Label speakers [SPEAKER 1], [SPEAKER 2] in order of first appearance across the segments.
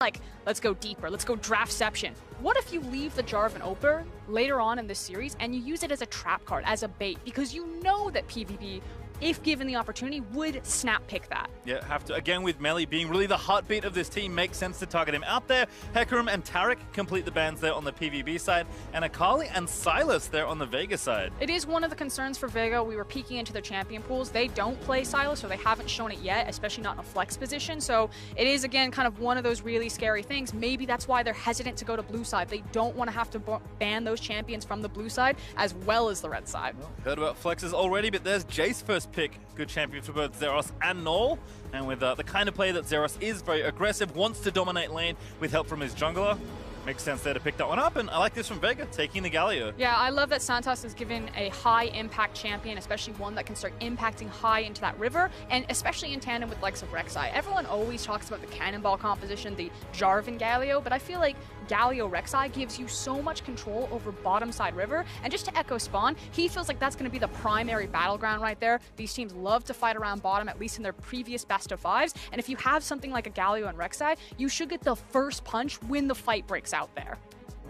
[SPEAKER 1] like, let's go deeper, let's go Draftception. What if you leave the Jarvan open later on in this series and you use it as a trap card, as a bait, because you know that PVB, if given the opportunity, would snap pick that.
[SPEAKER 2] Yeah, have to. Again, with Melly being really the heartbeat of this team, makes sense to target him out there. Hecarim and Taric complete the bans there on the PVB side, and Akali and Sylas there on the Vega side.
[SPEAKER 1] It is one of the concerns for Vega. We were peeking into their champion pools. They don't play Sylas, or they haven't shown it yet, especially not in a flex position. So it is, again, kind of one of those really scary things. Maybe that's why they're hesitant to go to blue side. They don't want to have to ban those champions from the blue side as well as the red side.
[SPEAKER 2] Well, heard about flexes already, but there's Jace first pick. Good champion for both Zeros and Null. And with the kind of player that Zeros is, very aggressive, wants to dominate lane with help from his jungler. Makes sense there to pick that one up, and I like this from Vega, taking the Galio.
[SPEAKER 1] Yeah, I love that Santos is given a high-impact champion, especially one that can start impacting high into that river, and especially in tandem with likes of Rek'Sai. Everyone always talks about the cannonball composition, the Jarvan Galio, but I feel like Galio Rek'Sai gives you so much control over bottom side river, and just to echo Spawn, he feels like that's going to be the primary battleground right there. These teams love to fight around bottom, at least in their previous best of fives, and if you have something like a Galio and Rek'Sai, you should get the first punch when the fight breaks out there.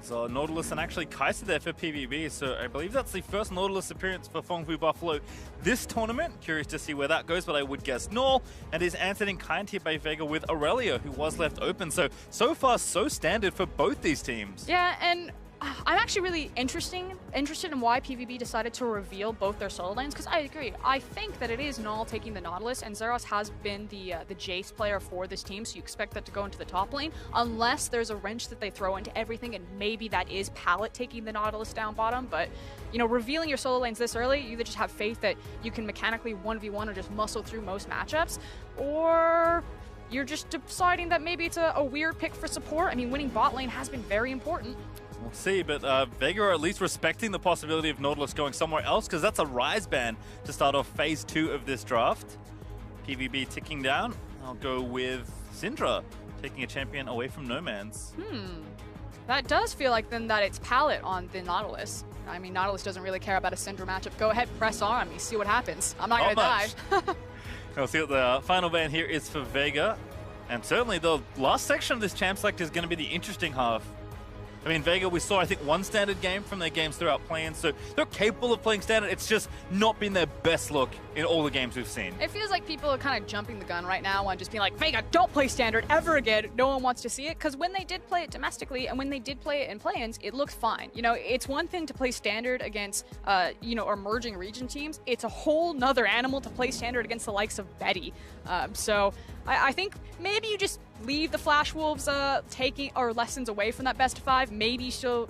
[SPEAKER 2] So Nautilus and actually Kai'Sa there for PVB, so I believe that's the first Nautilus appearance for Fengfu Buffalo this tournament. Curious to see where that goes, but I would guess Null, and is answered in kind here by Vega with Aurelia, who was left open. So far, so standard for both these teams.
[SPEAKER 1] Yeah, and I'm actually really interested in why PVB decided to reveal both their solo lanes, because I agree. I think that it is Null taking the Nautilus, and Zeros has been the Jace player for this team, so you expect that to go into the top lane, unless there's a wrench that they throw into everything, and maybe that is Pallet taking the Nautilus down bottom. But, you know, revealing your solo lanes this early, you either just have faith that you can mechanically 1v1 or just muscle through most matchups, or you're just deciding that maybe it's a weird pick for support. I mean, winning bot lane has been very important.
[SPEAKER 2] We'll see, but Vega are at least respecting the possibility of Nautilus going somewhere else, because that's a Rise ban to start off phase 2 of this draft. PVB ticking down. I'll go with Syndra, taking a champion away from No Man's.
[SPEAKER 1] That does feel like then that it's Pallet on the Nautilus. I mean, Nautilus doesn't really care about a Syndra matchup. Go ahead, press on me, see what happens. I'm not going to die.
[SPEAKER 2] We'll see what the final ban here is for Vega. And certainly the last section of this champ select is going to be the interesting half. I mean, Vega, we saw, I think, one standard game from their games throughout play-in, so they're capable of playing standard. It's just not been their best look in all the games we've seen.
[SPEAKER 1] It feels like people are kind of jumping the gun right now and just being like, Vega, don't play standard ever again. No one wants to see it, because when they did play it domestically and when they did play it in play-ins, it looked fine. You know, it's one thing to play standard against, you know, emerging region teams. It's a whole nother animal to play standard against the likes of Betty. So I think maybe you just leave the Flash Wolves taking or lessons away from that best of 5. Maybe she'll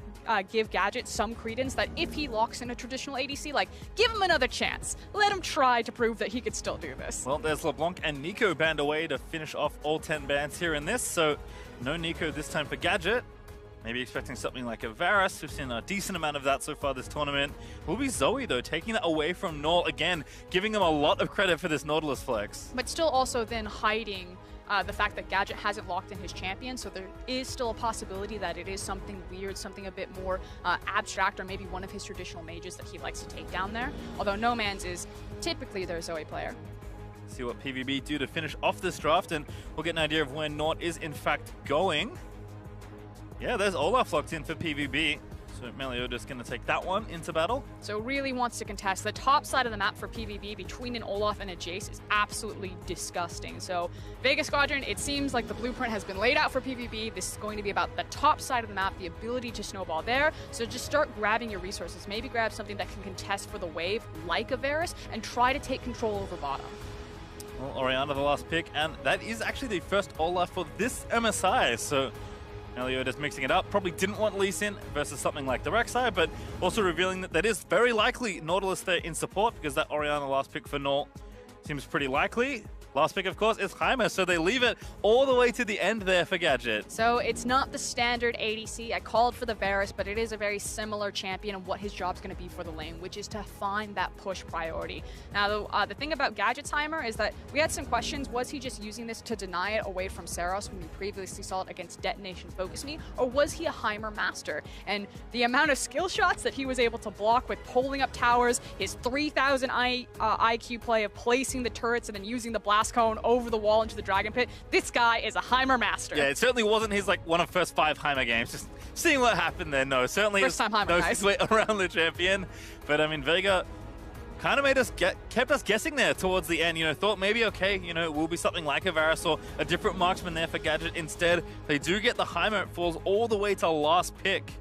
[SPEAKER 1] give Gadget some credence that if he locks in a traditional ADC, like, give him another chance. Let him try to prove that he could still do this.
[SPEAKER 2] Well, there's LeBlanc and Nico banned away to finish off all 10 bans here in this, so no Nico this time for Gadget. Maybe expecting something like a Varus. We've seen a decent amount of that so far this tournament. Will be Zoe, though, taking that away from Null again, giving them a lot of credit for this Nautilus flex.
[SPEAKER 1] But still also then hiding the fact that Gadget hasn't locked in his champion, so there is still a possibility that it is something weird, something a bit more abstract, or maybe one of his traditional mages that he likes to take down there. Although No Man's is typically their Zoe player.
[SPEAKER 2] See what PVB do to finish off this draft, and we'll get an idea of where Nort is in fact going. Yeah, there's Olaf locked in for PVB. So Meliodas going to take that one into battle.
[SPEAKER 1] So really wants to contest. The top side of the map for PVB between an Olaf and a Jace is absolutely disgusting. So Vega Squadron, it seems like the blueprint has been laid out for PVB. This is going to be about the top side of the map, the ability to snowball there. So just start grabbing your resources. Maybe grab something that can contest for the wave, like a Varus, and try to take control over bottom.
[SPEAKER 2] Well, Orianna the last pick, and that is actually the first Olaf for this MSI. So Meliodas mixing it up. Probably didn't want Lee Sin versus something like the Rek'Sai, but also revealing that that is very likely Nautilus there in support, because that Orianna last pick for Null seems pretty likely. Last pick, of course, is Jaime, so they leave it all the way to the end there for Gadget.
[SPEAKER 1] So it's not the standard ADC. I called for the Varus, but it is a very similar champion of what his job's going to be for the lane, which is to find that push priority. Now, the thing about Gadget's Heimer is that we had some questions. Was he just using this to deny it away from Saros when we previously saw it against Detonation Focus Me, or was he a Heimer master? And the amount of skill shots that he was able to block with pulling up towers, his 3,000 IQ play of placing the turrets and then using the blast gas cone over the wall into the Dragon Pit. This guy is a Heimer master.
[SPEAKER 2] Yeah, it certainly wasn't his like one of first 5 Heimer games. Just seeing what happened there. No, certainly
[SPEAKER 1] First time Heimer,
[SPEAKER 2] knows
[SPEAKER 1] guys.
[SPEAKER 2] his way around the champion. But I mean, Vega kind of kept us guessing there towards the end. You know, thought maybe, okay, you know, it will be something like a Varus or a different marksman there for Gadget. Instead, they do get the Heimer. It falls all the way to last pick.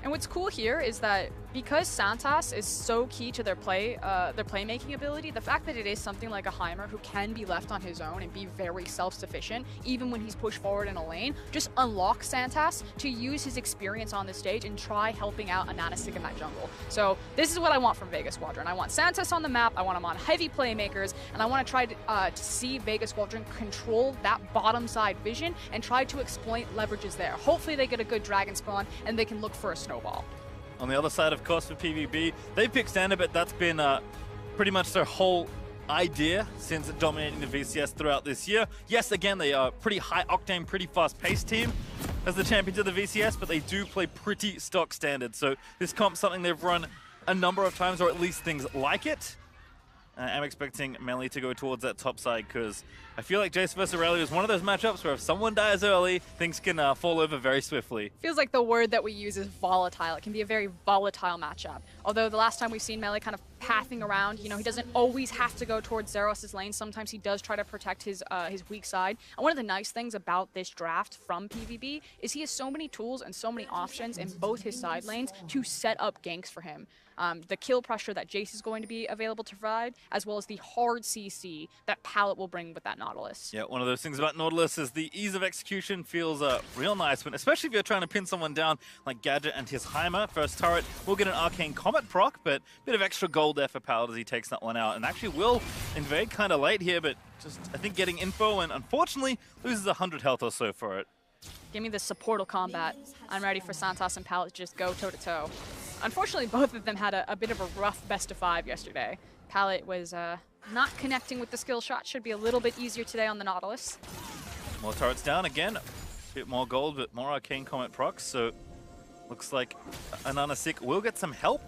[SPEAKER 1] And what's cool here is that because Santas is so key to their playmaking ability, the fact that it is something like a Heimer who can be left on his own and be very self-sufficient, even when he's pushed forward in a lane, just unlocks Santas to use his experience on the stage and try helping out a Nanasik in that jungle. So this is what I want from Vega Squadron. I want Santas on the map, I want him on heavy playmakers, and I want to try to see Vega Squadron control that bottom side vision and try to exploit leverages there. Hopefully they get a good dragon spawn and they can look for a snowball.
[SPEAKER 2] On the other side, of course, for PVB, they picked standard, but that's been pretty much their whole idea since dominating the VCS throughout this year. Yes, again, they are pretty high-octane, pretty fast-paced team as the champions of the VCS, but they do play pretty stock standard. So this comp's something they've run a number of times, or at least things like it. I'm expecting Melee to go towards that top side because I feel like Jace vs. Aurelia is one of those matchups where if someone dies early, things can fall over very swiftly.
[SPEAKER 1] Feels like the word that we use is volatile. It can be a very volatile matchup. Although the last time we've seen Melee kind of pathing around, you know, he doesn't always have to go towards Zeros' lane. Sometimes he does try to protect his weak side. And one of the nice things about this draft from PVB is he has so many tools and so many options in both his side lanes to set up ganks for him. The kill pressure that Jace is going to be available to provide, as well as the hard CC that Palette will bring with that Nautilus.
[SPEAKER 2] Yeah, one of those things about Nautilus is the ease of execution feels real nice, when, especially if you're trying to pin someone down like Gadget and his Heimer. First turret will get an Arcane Comet proc, but a bit of extra gold there for Palette as he takes that one out. And actually will invade kind of late here, but just, I think, getting info, and unfortunately loses 100 health or so for it.
[SPEAKER 1] Give me the supportal combat. I'm ready for Santas and Palette to just go toe-to-toe. Unfortunately, both of them had a bit of a rough best of 5 yesterday. Palette was not connecting with the skill shot. Should be a little bit easier today on the Nautilus.
[SPEAKER 2] More turrets down again. A bit more gold, but more Arcane Comet procs. So looks like Nanasik will get some help.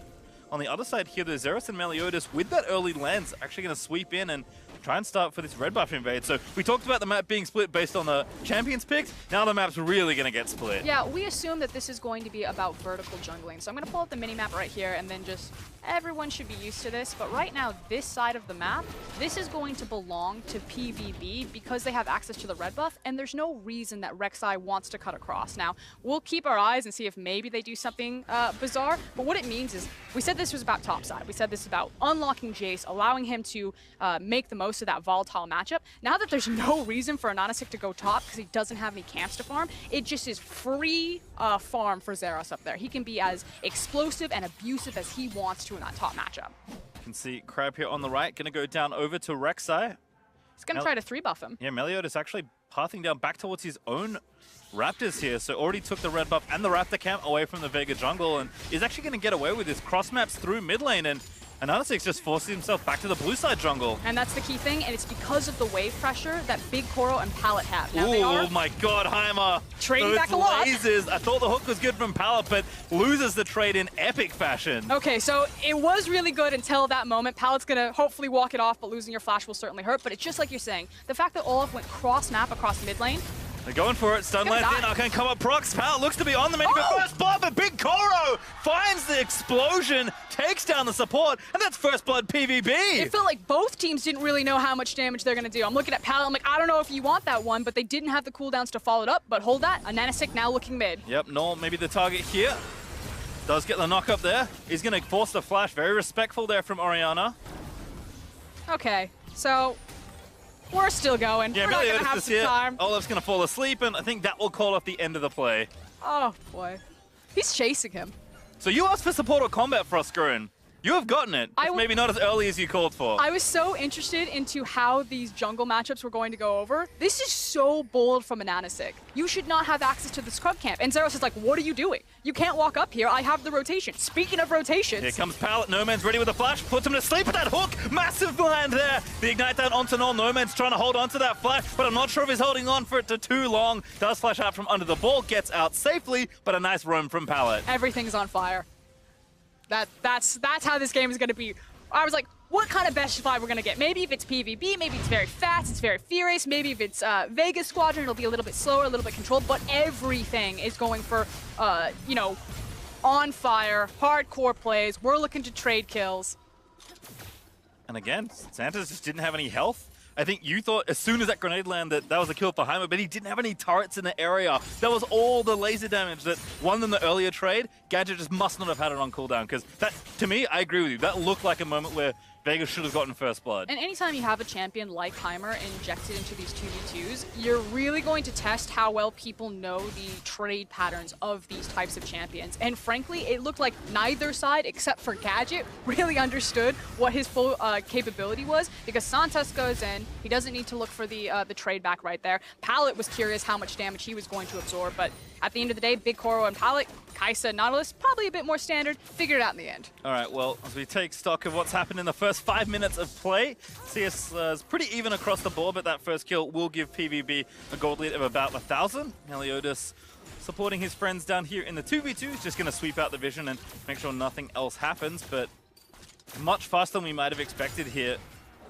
[SPEAKER 2] On the other side here, the Zeros and Meliodas with that early lens actually going to sweep in and try and start for this red buff invade. So we talked about the map being split based on the champions picked. Now the map's really going to get split.
[SPEAKER 1] Yeah, we assume that this is going to be about vertical jungling. So I'm going to pull up the mini-map right here and then just everyone should be used to this. But right now, this side of the map, this is going to belong to PVB because they have access to the red buff, and there's no reason that Rek'Sai wants to cut across. Now, we'll keep our eyes and see if maybe they do something bizarre. But what it means is, we said this was about top side. We said this is about unlocking Jace, allowing him to make the most of that volatile matchup. Now that there's no reason for Nanasik to go top because he doesn't have any camps to farm, it just is free farm for Zeros up there. He can be as explosive and abusive as he wants to in that top matchup.
[SPEAKER 2] You can see Crab here on the right, going to go down over to Rek'Sai.
[SPEAKER 1] He's going to try to 3-buff him.
[SPEAKER 2] Yeah, Meliodas actually pathing down back towards his own Raptors here, so already took the red buff and the Raptor camp away from the Vega jungle, and is actually going to get away with his cross maps through mid lane, and Nanasik's just forcing himself back to the blue side jungle.
[SPEAKER 1] And that's the key thing, and it's because of the wave pressure that Big Koro and Palette have. Now
[SPEAKER 2] oh my god, Heimer!
[SPEAKER 1] Trading back a lot.
[SPEAKER 2] Lasers. I thought the hook was good from Palette, but loses the trade in epic fashion.
[SPEAKER 1] Okay, so it was really good until that moment. Palette's gonna hopefully walk it off, but losing your flash will certainly hurt. But it's just like you're saying, the fact that Olaf went cross-map across mid lane,
[SPEAKER 2] they're going for it. Stun lands in. Arcane come up procs. Palette looks to be on the menu for first blood, but Big Koro finds the explosion, takes down the support, and that's first blood PVB.
[SPEAKER 1] It felt like both teams didn't really know how much damage they're going to do. I'm looking at Palette. I'm like, I don't know if you want that one, but they didn't have the cooldowns to follow it up. But hold that. A Nanasik now looking mid.
[SPEAKER 2] Yep, Null maybe the target here. Does get the knock up there. He's going to force the flash. Very respectful there from Orianna.
[SPEAKER 1] Okay, so we're still going.
[SPEAKER 2] Yeah,
[SPEAKER 1] we're not going to have some time.
[SPEAKER 2] Olaf's going to fall asleep, and I think that will call off the end of the play.
[SPEAKER 1] Oh, boy. He's chasing him.
[SPEAKER 2] So you asked for support or combat, Frostgruen. You have gotten it. Maybe not as early as you called for.
[SPEAKER 1] I was so interested into how these jungle matchups were going to go over. This is so bold from a Nanasik. You should not have access to the scrub camp. And Zeros is like, what are you doing? You can't walk up here. I have the rotation. Speaking of rotations.
[SPEAKER 2] Here comes Palette. No Man's ready with a flash. Puts him to sleep with that hook. Massive land there. The ignite down onto Null. No Man's trying to hold on to that flash, but I'm not sure if he's holding on for it to too long. Does flash out from under the ball. Gets out safely, but a nice roam from Palette.
[SPEAKER 1] Everything's on fire. That's how this game is going to be. I was like, what kind of best of 5 we're going to get. Maybe if it's PVB, maybe it's very fast, it's very furious. Maybe if it's Vegas Squadron, it'll be a little bit slower, a little bit controlled. But everything is going for, you know, on fire, hardcore plays. We're looking to trade kills.
[SPEAKER 2] And again, Santos just didn't have any health. I think you thought as soon as that grenade landed that was a kill for Heimer, but he didn't have any turrets in the area. That was all the laser damage that won in the earlier trade. Gadget just must not have had it on cooldown, because that, to me, I agree with you. That looked like a moment where Vegas should have gotten first blood.
[SPEAKER 1] And anytime you have a champion like Heimer injected into these 2v2s, you're really going to test how well people know the trade patterns of these types of champions. And frankly, it looked like neither side, except for Gadget, really understood what his full capability was, because Santos goes in, he doesn't need to look for the trade back right there. Pallet was curious how much damage he was going to absorb, but at the end of the day, Big Koro and Pallet, Kai'Sa, Nautilus, probably a bit more standard, figured it out in the end.
[SPEAKER 2] All right, well, as we take stock of what's happened in the first 5 minutes of play, CS is pretty even across the board, but that first kill will give PVB a gold lead of about 1,000. Meliodas supporting his friends down here in the 2v2. He's just going to sweep out the vision and make sure nothing else happens, but much faster than we might have expected here.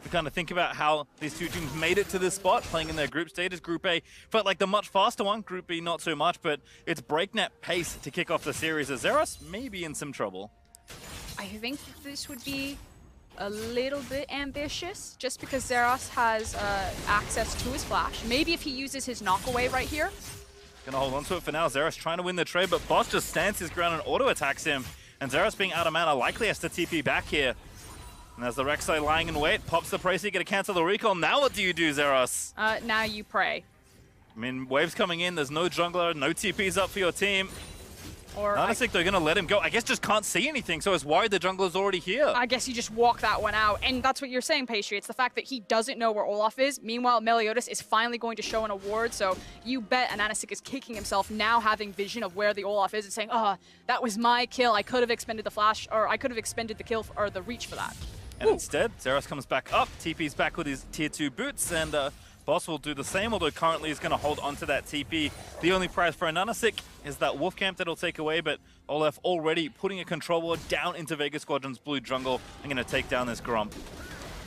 [SPEAKER 2] To kind of think about how these two teams made it to this spot, playing in their group stages. Group A felt like the much faster one, Group B not so much, but it's breakneck pace to kick off the series as Zeros may be in some trouble.
[SPEAKER 1] I think this would be a little bit ambitious, just because Zeros has access to his flash. Maybe if he uses his knockaway right here.
[SPEAKER 2] Gonna hold on to it for now. Zeros trying to win the trade, but Boss just stands his ground and auto-attacks him. And Zeros being out of mana likely has to TP back here. And as the Rek'Sai lying in wait, pops the Pricey, gonna cancel the recall. Now what do you do, Zeros?
[SPEAKER 1] Now you pray.
[SPEAKER 2] I mean, waves coming in, there's no jungler, no TPs up for your team.
[SPEAKER 1] Or
[SPEAKER 2] I think they're gonna let him go. I guess just can't see anything, so it's worried the jungler's already here.
[SPEAKER 1] I guess you just walk that one out, and that's what you're saying, Pastry. It's the fact that he doesn't know where Olaf is. Meanwhile, Meliodas is finally going to show an award, so you bet Ananasik is kicking himself now, having vision of where the Olaf is and saying, oh, that was my kill. I could have expended the flash, or I could have expended the kill or the reach for that.
[SPEAKER 2] And instead, Zeros comes back up, TP's back with his tier 2 boots, and Boss will do the same, although currently he's going to hold onto that TP. The only prize for Ananasik is that Wolf Camp that he'll take away, but Olaf already putting a control ward down into Vegas Squadron's blue jungle and going to take down this Grump.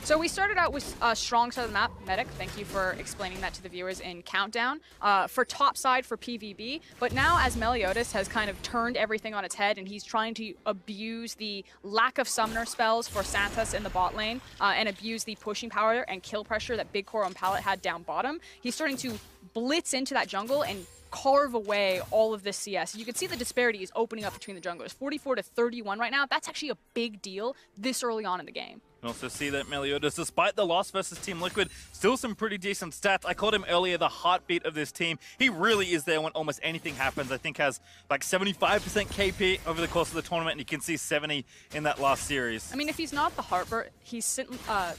[SPEAKER 1] So we started out with a strong side of the map. Medic, thank you for explaining that to the viewers in Countdown. For top side for PVB, but now as Meliodas has kind of turned everything on its head and he's trying to abuse the lack of summoner spells for Santos in the bot lane and abuse the pushing power and kill pressure that Big Koro and Pallet had down bottom, he's starting to blitz into that jungle and carve away all of this CS. You can see the disparity is opening up between the junglers. 44 to 31 right now. That's actually a big deal this early on in the game.
[SPEAKER 2] You can also see that Meliodas, despite the loss versus Team Liquid, still some pretty decent stats. I called him earlier the heartbeat of this team. He really is there when almost anything happens. I think has like 75% KP over the course of the tournament, and you can see 70 in that last series.
[SPEAKER 1] I mean, if he's not the heartbeat, he's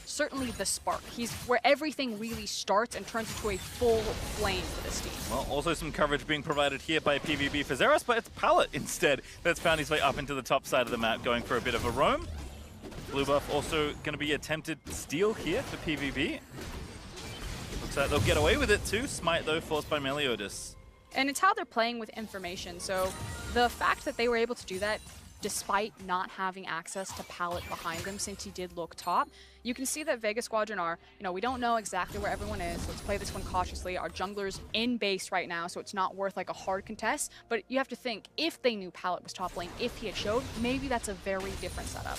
[SPEAKER 1] certainly the spark. He's where everything really starts and turns into a full flame for this team.
[SPEAKER 2] Well, also some coverage being provided here by PVB for Zeros, but it's Pallet instead that's found his way up into the top side of the map, going for a bit of a roam. Blue buff also going to be attempted steal here for PVB. Looks like they'll get away with it too. Smite though, forced by Meliodas.
[SPEAKER 1] And it's how they're playing with information. So the fact that they were able to do that despite not having access to Pallet behind them since he did look top, you can see that Vegas Squadron are, we don't know exactly where everyone is. Let's play this one cautiously. Our jungler's in base right now, so it's not worth like a hard contest. But you have to think, if they knew Pallet was top lane, if he had showed, maybe that's a very different setup.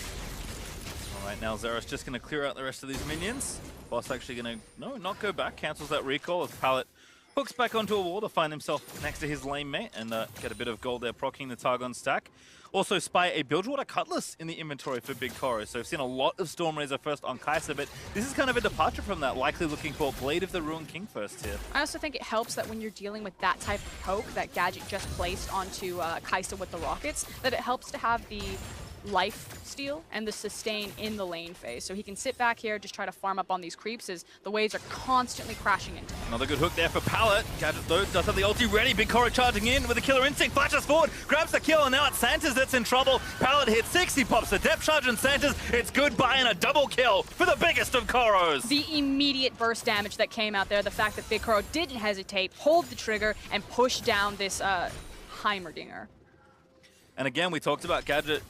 [SPEAKER 2] All right, now Zeros just going to clear out the rest of these minions. Boss actually going to, not go back, cancels that recall as Pallet hooks back onto a wall to find himself next to his lane mate and get a bit of gold there, proccing the Targon stack. Also spy a Bilgewater Cutlass in the inventory for Big Koro. So we've seen a lot of Storm Razor first on Kai'Sa, but this is kind of a departure from that, likely looking for Blade of the Ruined King first here.
[SPEAKER 1] I also think it helps that when you're dealing with that type of poke that Gadget just placed onto Kai'Sa with the rockets, that it helps to have the life steal and the sustain in the lane phase. So he can sit back here, just try to farm up on these creeps as the waves are constantly crashing into him.
[SPEAKER 2] Another good hook there for Pallet. Gadget though does have the ulti ready. Big Koro charging in with a killer instinct, flashes forward, grabs the kill, and now it's Santos that's in trouble. Pallet hits 6, he pops the depth charge, and Santos, it's goodbye and a double kill for the biggest of Koros.
[SPEAKER 1] The immediate burst damage that came out there, the fact that Big Koro didn't hesitate, pulled the trigger, and pushed down this Heimerdinger.
[SPEAKER 2] And again, we talked about Gadget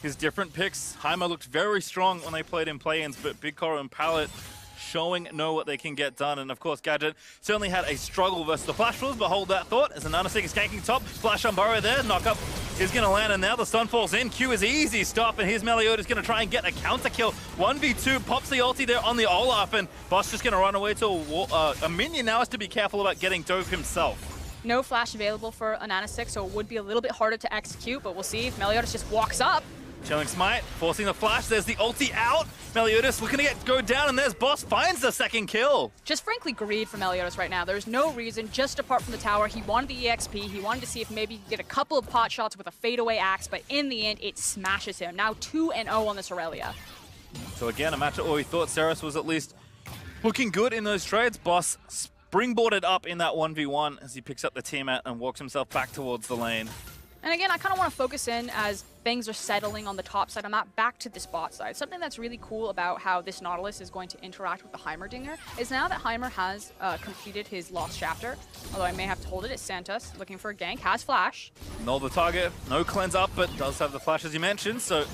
[SPEAKER 2] his different picks. Heimer looked very strong when they played in play-ins, but Big Coro and Pallet showing what they can get done. And of course, Gadget certainly had a struggle versus the Flash Rules, but hold that thought as a Nanasik is ganking top. Flash on Burrow there, knock up is going to land, and now the stun falls in. Q is easy stop, and here's Meliodas going to try and get a counter kill. 1v2, pops the ulti there on the Olaf, and Boss just going to run away to a minion. Now has to be careful about getting dove himself.
[SPEAKER 1] No flash available for a Nanasik, so it would be a little bit harder to execute, but we'll see if Meliodas just walks up.
[SPEAKER 2] Chilling Smite, forcing the flash. There's the ulti out. Meliodas looking to go down, and there's Boss finds the second kill.
[SPEAKER 1] Just frankly greed for Meliodas right now. There's no reason, just apart from the tower. He wanted the EXP. He wanted to see if maybe he could get a couple of pot shots with a fadeaway axe, but in the end, it smashes him. Now 2-0 on this Aurelia.
[SPEAKER 2] So again, a matchup where we thought Ceres was at least looking good in those trades. Boss springboarded up in that 1v1 as he picks up the teammate and walks himself back towards the lane.
[SPEAKER 1] And again, I kind of want to focus in as things are settling on the top side. I'm not back to this bot side. Something that's really cool about how this Nautilus is going to interact with the Heimerdinger is now that Heimer has completed his Lost Chapter, although I may have to hold it, it's Santos looking for a gank, has flash.
[SPEAKER 2] Null the target, no cleanse up, but does have the flash as you mentioned, so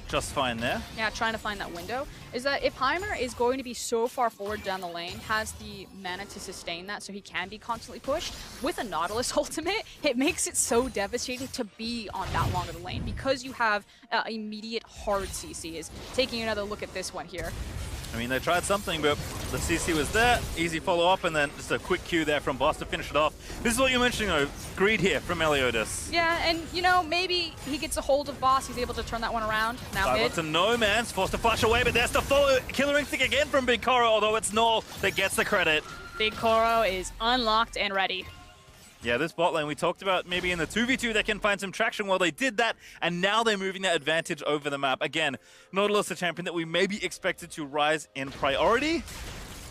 [SPEAKER 2] just fine there.
[SPEAKER 1] Yeah, trying to find that window. Is that if Heimer is going to be so far forward down the lane, has the mana to sustain that so he can be constantly pushed, with a Nautilus ultimate, it makes it so devastating to be on that long of the lane because you have immediate hard CCs. Taking another look at this one here.
[SPEAKER 2] I mean, they tried something, but the CC was there. Easy follow-up, and then just a quick Q there from Boss to finish it off. This is what you're mentioning, though. Greed here from Meliodas.
[SPEAKER 1] Yeah, and, you know, maybe he gets a hold of Boss. He's able to turn that one around. Now mid.
[SPEAKER 2] To no man's forced to flash away, but there's the follow. Killer Instinct again from Big Coro, although it's Null that gets the credit.
[SPEAKER 1] Big Coro is unlocked and ready.
[SPEAKER 2] Yeah, this bot lane, we talked about maybe in the 2v2 they can find some traction. Well, they did that, and now they're moving that advantage over the map. Again, Nautilus, a champion that we may be expected to rise in priority.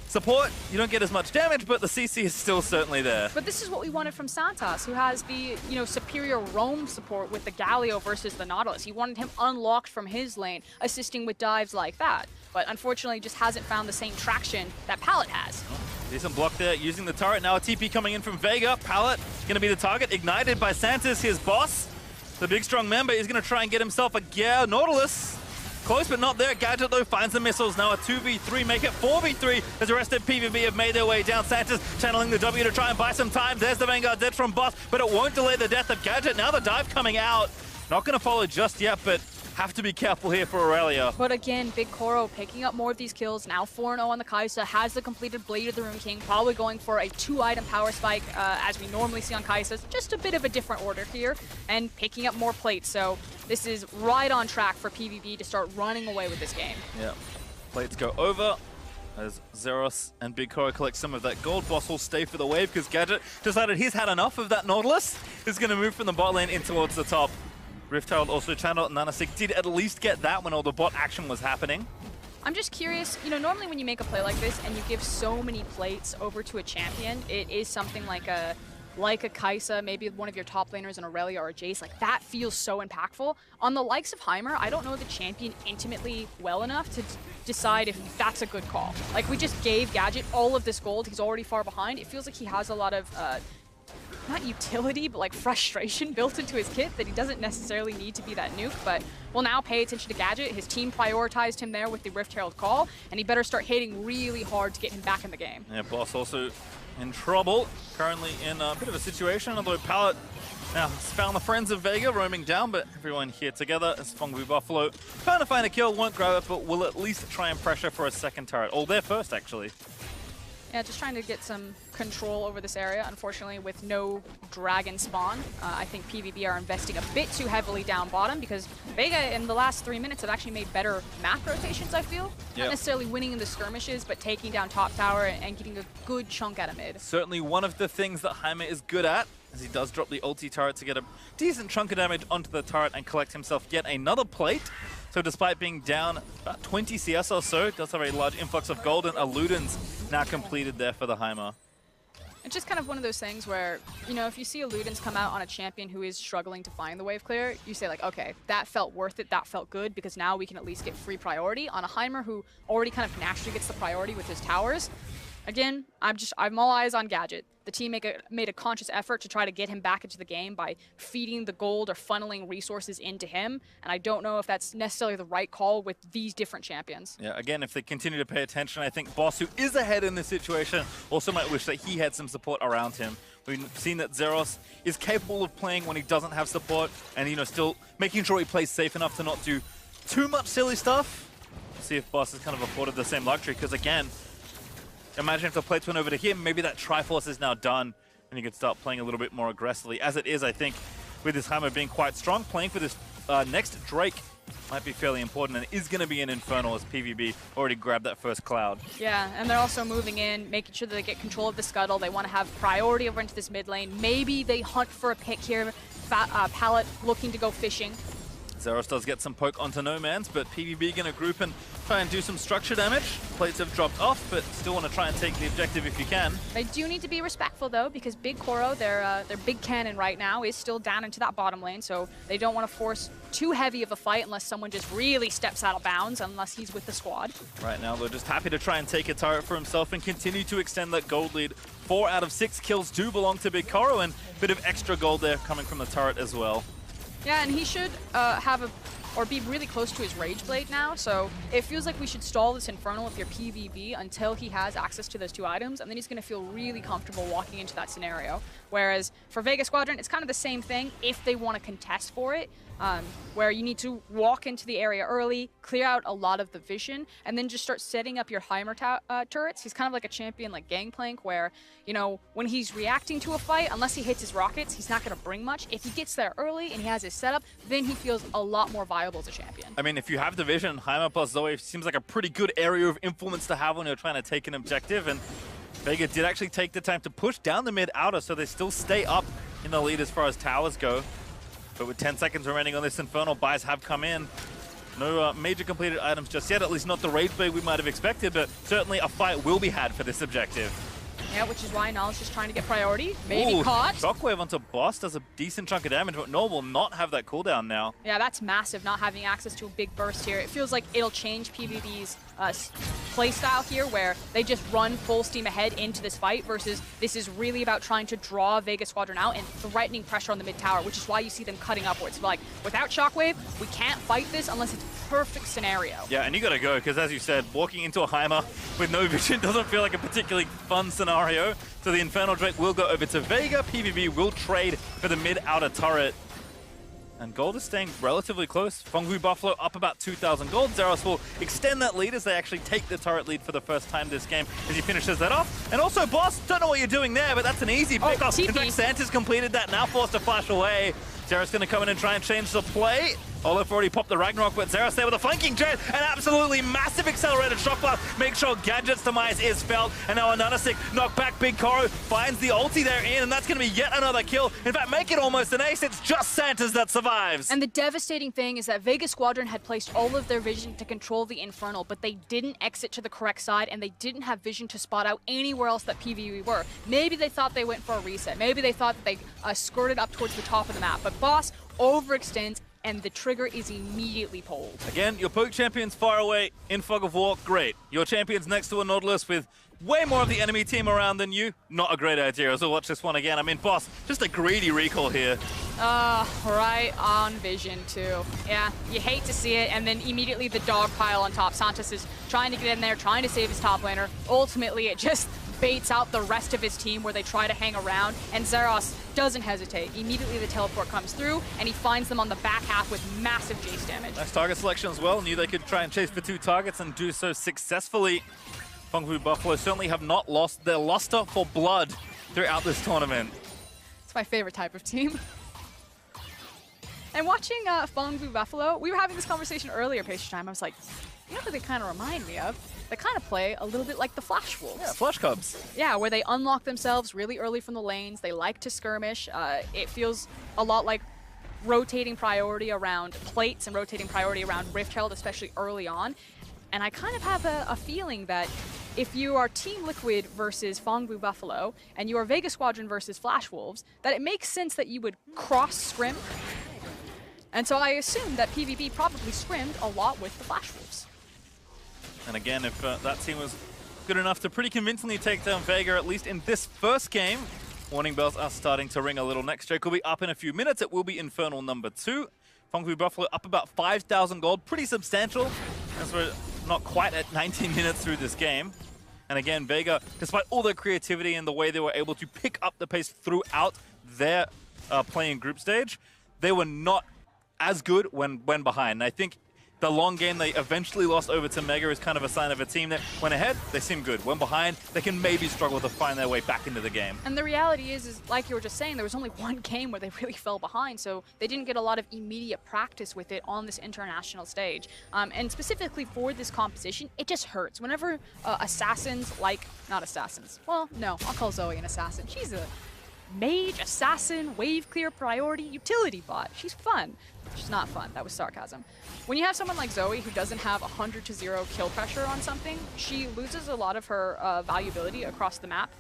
[SPEAKER 2] Support, you don't get as much damage, but the CC is still certainly there.
[SPEAKER 1] But this is what we wanted from Santos, who has the, you know, superior roam support with the Galio versus the Nautilus. He wanted him unlocked from his lane, assisting with dives like that. But unfortunately, just hasn't found the same traction that Pallet has.
[SPEAKER 2] Decent block there, using the turret. Now a TP coming in from Vega. Pallet going to be the target, ignited by Santos, his boss. The big strong member is going to try and get himself a gear. Nautilus, close but not there. Gadget, though, finds the missiles. Now a 2v3, make it 4v3 as the rest of PVB have made their way down. Santos channeling the W to try and buy some time. There's the Vanguard dead from Boss, but it won't delay the death of Gadget. Now the dive coming out. Not going to follow just yet, but have to be careful here for Aurelia.
[SPEAKER 1] But again, Big Coro picking up more of these kills. Now 4-0 on the Kai'Sa, has the completed Blade of the Rune King, probably going for a 2-item power spike as we normally see on Kai'Sas. Just a bit of a different order here, and picking up more plates. So this is right on track for PVB to start running away with this game.
[SPEAKER 2] Yeah, plates go over as Zeros and Big Coro collect some of that gold. Boss will stay for the wave because Gadget decided he's had enough of that Nautilus. He's going to move from the bot lane in towards the top. Rift Herald also channeled. Nanasik did at least get that when all the bot action was happening.
[SPEAKER 1] I'm just curious, you know, normally when you make a play like this and you give so many plates over to a champion, it is something like a Kai'Sa, maybe one of your top laners, an Aurelia or a Jace, like that feels so impactful. On the likes of Heimer, I don't know the champion intimately well enough to decide if that's a good call. Like, we just gave Gadget all of this gold, he's already far behind. It feels like he has a lot of not utility, but like frustration built into his kit that he doesn't necessarily need to be that nuke, but we'll now pay attention to Gadget. His team prioritized him there with the Rift Herald call, and he better start hitting really hard to get him back in the game.
[SPEAKER 2] Yeah, Boss also in trouble, currently in a bit of a situation, although Pallet now has found the friends of Vega roaming down, but everyone here together as Fongbu Buffalo trying to find a kill, won't grab it, but will at least try and pressure for a second turret. Oh, they're first, actually.
[SPEAKER 1] Yeah, just trying to get some control over this area. Unfortunately, with no dragon spawn, I think PVB are investing a bit too heavily down bottom because Vega in the last 3 minutes have actually made better map rotations, I feel. Yep. Not necessarily winning in the skirmishes, but taking down top tower and getting a good chunk out of mid.
[SPEAKER 2] Certainly one of the things that Heimer is good at, as he does drop the ulti turret to get a decent chunk of damage onto the turret and collect himself yet another plate. So despite being down about 20 CS or so, does have a large influx of gold, and Eluden's now completed there for the Heimer.
[SPEAKER 1] It's just kind of one of those things where, you know, if you see Eluden's come out on a champion who is struggling to find the wave clear, you say like, okay, that felt worth it, that felt good, because now we can at least get free priority. On a Heimer who already kind of naturally gets the priority with his towers, Again, I'm all eyes on Gadget. The team made a conscious effort to try to get him back into the game by feeding the gold or funneling resources into him, and I don't know if that's necessarily the right call with these different champions.
[SPEAKER 2] Yeah, again, if they continue to pay attention, I think Boss, who is ahead in this situation, also might wish that he had some support around him. We've seen that Zeros is capable of playing when he doesn't have support, and still making sure he plays safe enough to not do too much silly stuff. See if Boss has kind of afforded the same luxury, because again, imagine if the plates went over to him, maybe that Triforce is now done, and you could start playing a little bit more aggressively. As it is, I think, with this Heimer being quite strong, playing for this next Drake might be fairly important, and it is going to be an Infernal as PVB already grabbed that first Cloud.
[SPEAKER 1] Yeah, and they're also moving in, making sure that they get control of the Scuttle. They want to have priority over into this mid lane. Maybe they hunt for a pick here. Pallet looking to go fishing.
[SPEAKER 2] Zeros does get some poke onto No Man's, but PVB going to group and try and do some structure damage. Plates have dropped off, but still want to try and take the objective if you can.
[SPEAKER 1] They do need to be respectful, though, because Big Koro, their big cannon right now, is still down into that bottom lane, so they don't want to force too heavy of a fight unless someone just really steps out of bounds, unless he's with the squad.
[SPEAKER 2] Right now, they're just happy to try and take a turret for himself and continue to extend that gold lead. 4 out of 6 kills do belong to Big Koro, and a bit of extra gold there coming from the turret as well.
[SPEAKER 1] Yeah, and he should or be really close to his Rage Blade now, so it feels like we should stall this Infernal with your PVB until he has access to those 2 items, and then he's going to feel really comfortable walking into that scenario. Whereas for Vega Squadron, it's kind of the same thing if they want to contest for it, where you need to walk into the area early, clear out a lot of the vision, and then just start setting up your Heimer turrets. He's kind of like a champion like Gangplank, where, when he's reacting to a fight, unless he hits his rockets, he's not going to bring much. If he gets there early and he has his setup, then he feels a lot more viable as a champion.
[SPEAKER 2] I mean, if you have the vision, Heimer plus Zoe seems like a pretty good area of influence to have when you're trying to take an objective, and Vega did actually take the time to push down the mid-outer, so they still stay up in the lead as far as towers go. But with 10 seconds remaining on this Infernal, buys have come in. No major completed items just yet, at least not the Rage Blade we might have expected, but certainly a fight will be had for this objective.
[SPEAKER 1] Yeah, which is why Null's just trying to get priority. Maybe caught.
[SPEAKER 2] Shockwave onto Boss does a decent chunk of damage, but Null will not have that cooldown now.
[SPEAKER 1] Yeah, that's massive, not having access to a big burst here. It feels like it'll change PvB's playstyle here, where they just run full steam ahead into this fight, versus this is really about trying to draw Vega Squadron out and threatening pressure on the mid tower, which is why you see them cutting upwards. But like, without Shockwave, we can't fight this unless it's a perfect scenario.
[SPEAKER 2] Yeah, and you gotta go, because as you said, walking into a Heimer with no vision doesn't feel like a particularly fun scenario. So the Infernal Drake will go over to Vega. PVB will trade for the mid-outer turret. And gold is staying relatively close. Fengwu Buffalo up about 2,000 gold. Zeros will extend that lead as they actually take the turret lead for the first time this game as he finishes that off. And also, Boss, don't know what you're doing there, but that's an easy pick-off. In fact, Santa's completed that, now forced to flash away. Zeros going to come in and try and change the play. Olaf already popped the Ragnarok, but Zeros there with a flanking jet, an absolutely massive accelerated shock blast. Make sure Gadget's demise is felt, and now another sick knockback. Big Koro finds the ulti there in, and that's going to be yet another kill. In fact, make it almost an ace. It's just Santa's that survives.
[SPEAKER 1] And the devastating thing is that Vega Squadron had placed all of their vision to control the Infernal, but they didn't exit to the correct side, and they didn't have vision to spot out anywhere else that PvP were. Maybe they thought they went for a reset. Maybe they thought that they skirted up towards the top of the map, but Boss overextends, and the trigger is immediately pulled.
[SPEAKER 2] Again, your poke champion's far away in Fog of War, great. Your champion's next to a Nautilus with way more of the enemy team around than you, not a great idea. So watch this one again. I mean, Boss, just a greedy recall here.
[SPEAKER 1] Right on vision too. Yeah, you hate to see it, and then immediately the dog pile on top. Santos is trying to get in there, trying to save his top laner. Ultimately, it just baits out the rest of his team where they try to hang around, and Zeros doesn't hesitate. Immediately the teleport comes through, and he finds them on the back half with massive Jace damage.
[SPEAKER 2] Nice target selection as well. Knew they could try and chase for 2 targets and do so successfully. Fengwu Buffalo certainly have not lost their luster for blood throughout this tournament.
[SPEAKER 1] It's my favorite type of team. And watching Fengwu Buffalo, we were having this conversation earlier, Patient Time. I was like, you know what they kind of remind me of? They kind of play a little bit like the Flash Wolves.
[SPEAKER 2] Yeah, Flash Cubs.
[SPEAKER 1] Yeah, where they unlock themselves really early from the lanes. They like to skirmish. It feels a lot like rotating priority around plates and rotating priority around Rift Herald, especially early on. And I kind of have a feeling that if you are Team Liquid versus Fengwu Buffalo, and you are Vega Squadron versus Flash Wolves, that it makes sense that you would cross-scrim. And so I assume that PVB probably scrimmed a lot with the Flash Wolves.
[SPEAKER 2] And again, if that team was good enough to pretty convincingly take down VEG, at least in this first game. Warning bells are starting to ring a little. Next Drake will be up in a few minutes. It will be Infernal number 2. Fengfu Buffalo up about 5,000 gold. Pretty substantial, as we're not quite at 19 minutes through this game. And again, Vega, despite all their creativity and the way they were able to pick up the pace throughout their playing group stage, they were not as good when behind. And I think the long game they eventually lost over to Mega is kind of a sign of a team that when ahead, they seem good. When behind, they can maybe struggle to find their way back into the game.
[SPEAKER 1] And the reality is like you were just saying, there was only one game where they really fell behind, so they didn't get a lot of immediate practice with it on this international stage. And specifically for this composition, it just hurts. Whenever assassins like, not assassins, well, no, I'll call Zoe an assassin. She's a mage, assassin, wave clear, priority, utility bot. She's fun. She's not fun. That was sarcasm. When you have someone like Zoe who doesn't have 100-0 kill pressure on something, she loses a lot of her valuability across the map,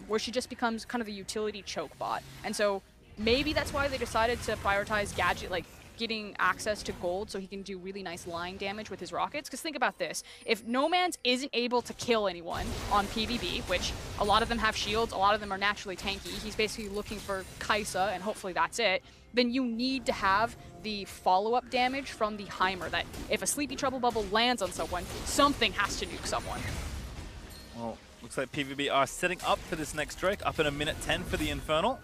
[SPEAKER 1] where she just becomes kind of a utility choke bot. And so maybe that's why they decided to prioritize Gadget, like getting access to gold so he can do really nice line damage with his rockets. Because think about this, if Nomans isn't able to kill anyone on PVB, which a lot of them have shields, a lot of them are naturally tanky, he's basically looking for Kaisa and hopefully that's it, then you need to have the follow-up damage from the Heimer, that if a Sleepy Trouble Bubble lands on someone, something has to nuke someone.
[SPEAKER 2] Well, looks like PVB are setting up for this next Drake, up in a minute 10 for the Infernal.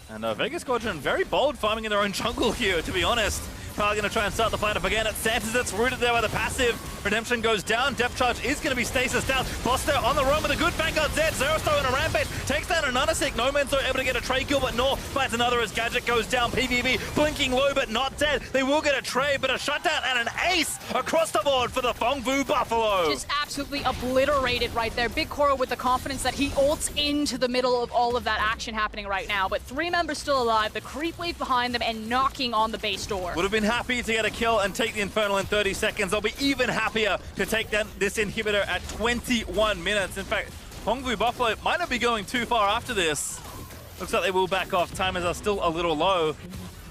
[SPEAKER 2] And Vegas Squadron very bold farming in their own jungle here, to be honest. Probably going to try and start the fight up again. It's Santos that's rooted there by the passive. Redemption goes down. Depth Charge is going to be stasis down. Foster on the run with a good Vanguard Zed. Zerosto in a rampage. Takes down another sick. No Man's able to get a trade kill, but Nor finds another as Gadget goes down. PVB blinking low, but not dead. They will get a trade, but a shutdown and an ace across the board for the Fengfu Buffalo.
[SPEAKER 1] Just absolutely obliterated right there. Big Koro with the confidence that he ults into the middle of all of that action happening right now. But 3 members still alive. The creep wave behind them and knocking on the base door.
[SPEAKER 2] Would have been happy to get a kill and take the Infernal in 30 seconds. They'll be even happier to take down this inhibitor at 21 minutes. In fact, Fengfu Buffalo might not be going too far after this. Looks like they will back off. Timers are still a little low.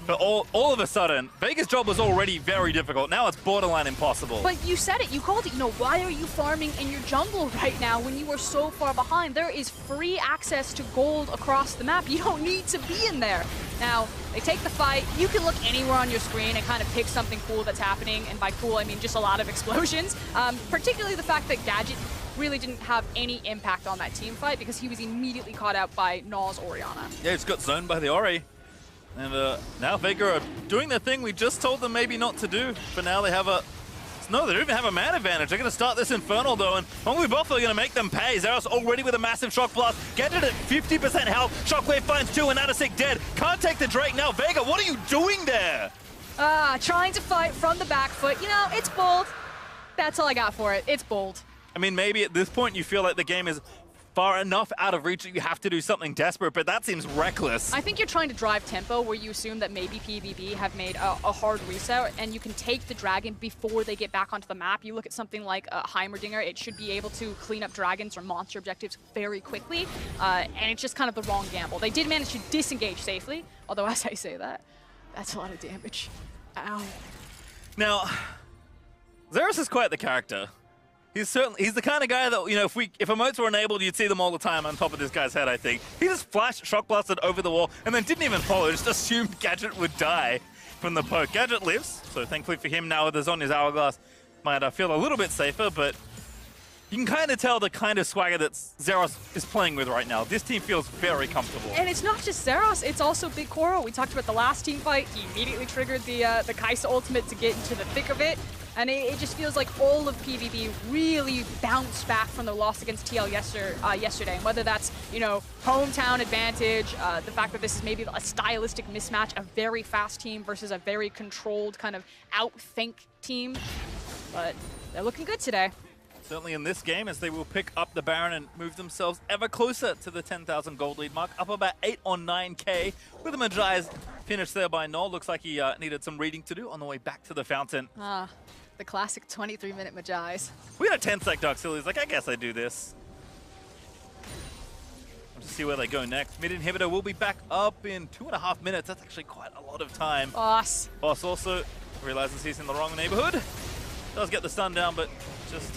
[SPEAKER 2] But all of a sudden, Vega's job was already very difficult. Now it's borderline impossible.
[SPEAKER 1] But you said it, you called it. You know, why are you farming in your jungle right now when you are so far behind? There is free access to gold across the map. You don't need to be in there. Now, they take the fight. You can look anywhere on your screen and kind of pick something cool that's happening. And by cool, I mean just a lot of explosions. Particularly the fact that Gadget really didn't have any impact on that team fight because he was immediately caught out by Naw's Orianna.
[SPEAKER 2] Yeah, he's got zoned by the Ori. And now Vega are doing the thing we just told them maybe not to do. But now they have a... No, they don't even have a man advantage. They're going to start this Infernal, though, and Fengfu Buffalo are going to make them pay. Zeros already with a massive Shock Blast. Gadget at 50% health. Shockwave finds 2, and Natasik dead. Can't take the Drake now. Vega, what are you doing there?
[SPEAKER 1] Trying to fight from the back foot. You know, it's bold. That's all I got for it. It's bold.
[SPEAKER 2] I mean, maybe at this point you feel like the game is far enough out of reach that you have to do something desperate, but that seems reckless.
[SPEAKER 1] I think you're trying to drive tempo where you assume that maybe PVB have made a hard reset and you can take the dragon before they get back onto the map. You look at something like Heimerdinger, it should be able to clean up dragons or monster objectives very quickly, and it's just kind of the wrong gamble. They did manage to disengage safely, although as I say that, that's a lot of damage. Ow.
[SPEAKER 2] Now, Zeros is quite the character. He's the kind of guy that, you know, if emotes were enabled, you'd see them all the time on top of this guy's head, I think. He just flashed Shock Blasted over the wall and then didn't even follow, just assumed Gadget would die from the poke. Gadget lives, so thankfully for him now with the Zonya's Hourglass, might feel a little bit safer, but you can kind of tell the kind of swagger that Zeros is playing with right now. This team feels very comfortable.
[SPEAKER 1] And it's not just Zeros, it's also Big Koro. We talked about the last team fight. He immediately triggered the Kaisa ultimate to get into the thick of it. And it just feels like all of PVB really bounced back from the loss against TL yesterday. And whether that's, you know, hometown advantage, the fact that this is maybe a stylistic mismatch, a very fast team versus a very controlled kind of outthink team. But they're looking good today.
[SPEAKER 2] Certainly in this game, as they will pick up the Baron and move themselves ever closer to the 10,000 gold lead mark, up about 8 or 9k, with the Magi's finished there by Null. Looks like he needed some reading to do on the way back to the fountain.
[SPEAKER 1] The classic 23-minute Magi's.
[SPEAKER 2] We had a 10-sec Dark Silly. He's like, I guess I do this. Let's see where they go next. Mid inhibitor will be back up in 2.5 minutes. That's actually quite a lot of time.
[SPEAKER 1] Boss
[SPEAKER 2] also realizes he's in the wrong neighborhood. Does get the stun down, but just,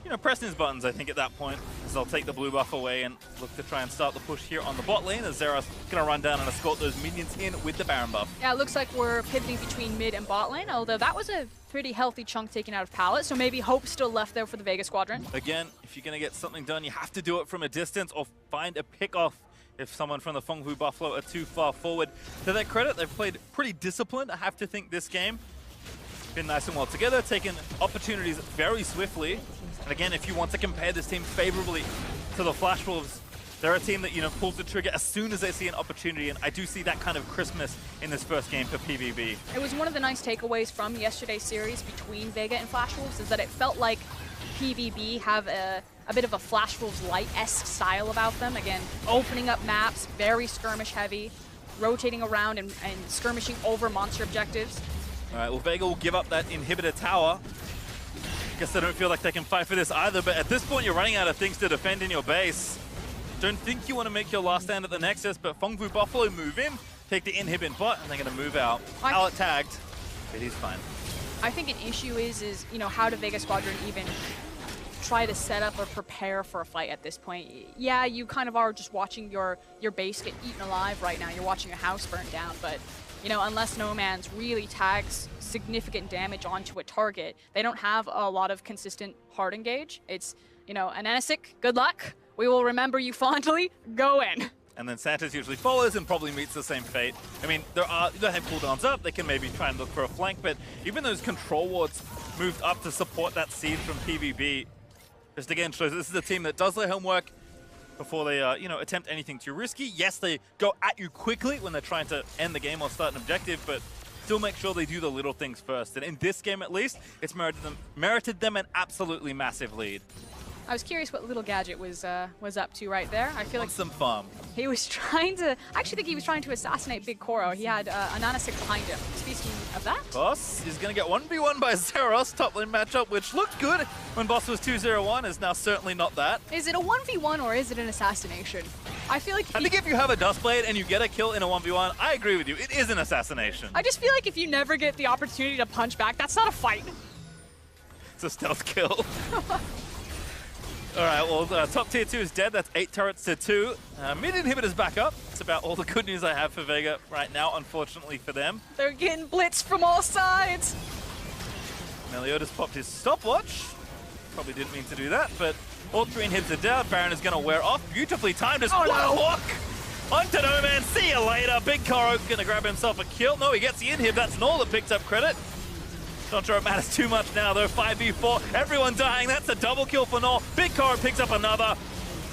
[SPEAKER 2] you pressing his buttons, I think, at that point, as they'll take the blue buff away and look to try and start the push here on the bot lane, as Zeros going to run down and escort those minions in with the Baron buff.
[SPEAKER 1] Yeah, it looks like we're pivoting between mid and bot lane, although that was a pretty healthy chunk taken out of Pallet, so maybe hope still left there for the Vega Squadron.
[SPEAKER 2] Again, if you're going to get something done, you have to do it from a distance or find a pick-off if someone from the Fenghu Buffalo are too far forward. To their credit, they've played pretty disciplined, I have to think, this game. Been nice and well together, taking opportunities very swiftly. And again, if you want to compare this team favorably to the Flash Wolves, they're a team that, pulls the trigger as soon as they see an opportunity, and I do see that kind of crispness in this first game for PVB.
[SPEAKER 1] It was one of the nice takeaways from yesterday's series between Vega and Flash Wolves, is that it felt like PVB have a bit of a Flash Wolves light-esque style about them. Again, opening up maps, very skirmish heavy, rotating around and skirmishing over monster objectives.
[SPEAKER 2] All right, well, Vega will give up that inhibitor tower. Guess they don't feel like they can fight for this either, but at this point you're running out of things to defend in your base. Don't think you want to make your last stand at the Nexus, but Fenghu Buffalo move in, take the inhib bot, and they're going to move out. Pallet tagged, but he's fine.
[SPEAKER 1] I think an issue is how do Vega Squadron even try to set up or prepare for a fight at this point? Yeah, you kind of are just watching your base get eaten alive right now. You're watching a house burn down, but unless No Man's really tags significant damage onto a target, they don't have a lot of consistent hard engage. It's, an Anasik, good luck. We will remember you fondly. Go in.
[SPEAKER 2] And then Santos usually follows and probably meets the same fate. I mean, they have cooldowns up. They can maybe try and look for a flank, but even those control wards moved up to support that seed from PVB. Just again shows this is a team that does their homework before they, attempt anything too risky. Yes, they go at you quickly when they're trying to end the game or start an objective, but still make sure they do the little things first. And in this game, at least, it's merited them an absolutely massive lead.
[SPEAKER 1] I was curious what Little Gadget was up to right there. I feel like
[SPEAKER 2] some fun.
[SPEAKER 1] He was trying to. I actually think he was trying to assassinate Big Koro. He had Ananasik behind him. Speaking of that,
[SPEAKER 2] Boss is going to get 1v1 by Zeros. Top lane matchup, which looked good when Boss was 2-0-1, is now certainly not that.
[SPEAKER 1] Is it a 1v1 or is it an assassination? I feel like.
[SPEAKER 2] I think if you have a Dustblade and you get a kill in a 1v1, I agree with you. It is an assassination.
[SPEAKER 1] I just feel like if you never get the opportunity to punch back, that's not a fight.
[SPEAKER 2] It's a stealth kill. All right, well, top tier 2 is dead. That's 8 turrets to 2. Mid inhibitor's back up. That's about all the good news I have for Vega right now, unfortunately for them.
[SPEAKER 1] They're getting blitzed from all sides.
[SPEAKER 2] Meliodas popped his stopwatch. Probably didn't mean to do that, but all 3 inhibs are down. Baron is going to wear off. Beautifully timed. Just one hook onto No Man. See you later. Big Koro going to grab himself a kill. No, he gets the inhib. That's Nor that picked up credit. Not sure it matters too much now, though. 5v4, everyone dying. That's a double kill for Nor. Big Koro picks up another.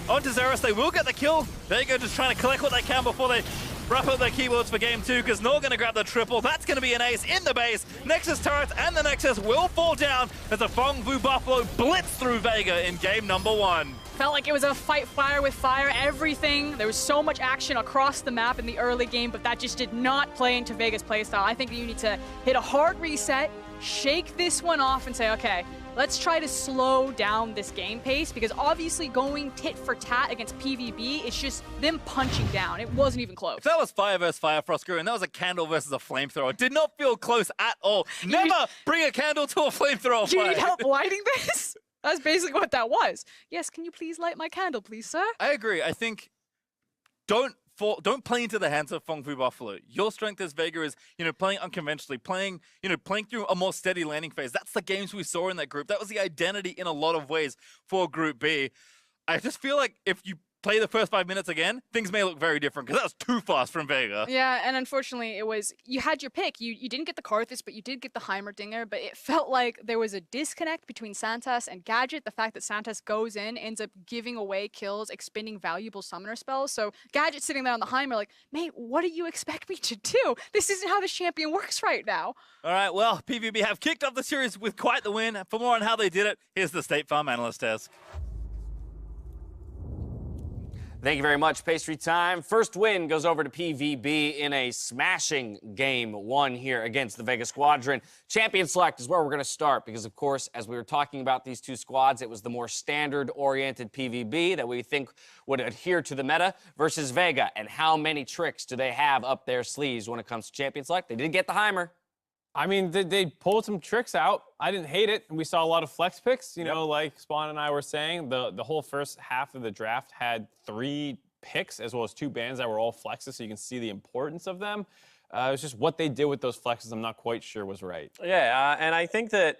[SPEAKER 2] Onto Zeros, they will get the kill. They go just trying to collect what they can before they wrap up their keyboards for game 2, because Nor going to grab the triple. That's going to be an ace in the base. Nexus turrets and the Nexus will fall down as the Fenghu Buffalo blitz through Vega in game number 1.
[SPEAKER 1] Felt like it was a fight fire with fire, everything. There was so much action across the map in the early game, but that just did not play into Vega's playstyle. I think you need to hit a hard reset, shake this one off and say, okay, let's try to slow down this game pace, because obviously going tit for tat against PVB, it's just them punching down. It wasn't even close.
[SPEAKER 2] If that was fire versus fire, Frostguru, and that was a candle versus a flamethrower, it did not feel close at all. Never bring a candle to a flamethrower.
[SPEAKER 1] Do you need help lighting this? That's basically what that was. Yes, can you please light my candle, please, sir?
[SPEAKER 2] I agree. I think don't play into the hands of Fenghu Buffalo. Your strength as Vega is, playing unconventionally, playing through a more steady landing phase. That's the games we saw in that group. That was the identity in a lot of ways for Group B. I just feel like if you play the first 5 minutes again, things may look very different, because that was too fast from Vega.
[SPEAKER 1] Yeah, and unfortunately, you had your pick. You didn't get the Karthus, but you did get the Heimerdinger, but it felt like there was a disconnect between Santas and Gadget. The fact that Santas goes in, ends up giving away kills, expending valuable summoner spells. So Gadget sitting there on the Heimer like, mate, what do you expect me to do? This isn't how this champion works right now.
[SPEAKER 2] All right, well, PVB have kicked off the series with quite the win. For more on how they did it, here's the State Farm Analyst Desk.
[SPEAKER 3] Thank you very much, Pastry Time. First win goes over to PVB in a smashing game 1 here against the Vega Squadron. Champion select is where we're going to start because, of course, as we were talking about these two squads, it was the more standard-oriented PVB that we think would adhere to the meta versus Vega. And how many tricks do they have up their sleeves when it comes to champion select? They did get the Heimer.
[SPEAKER 4] I mean, they pulled some tricks out. I didn't hate it. And we saw a lot of flex picks, you know, like Spawn and I were saying. The whole first half of the draft had 3 picks as well as 2 bans that were all flexes, so you can see the importance of them. It was just what they did with those flexes I'm not quite sure was right.
[SPEAKER 5] Yeah, and I think that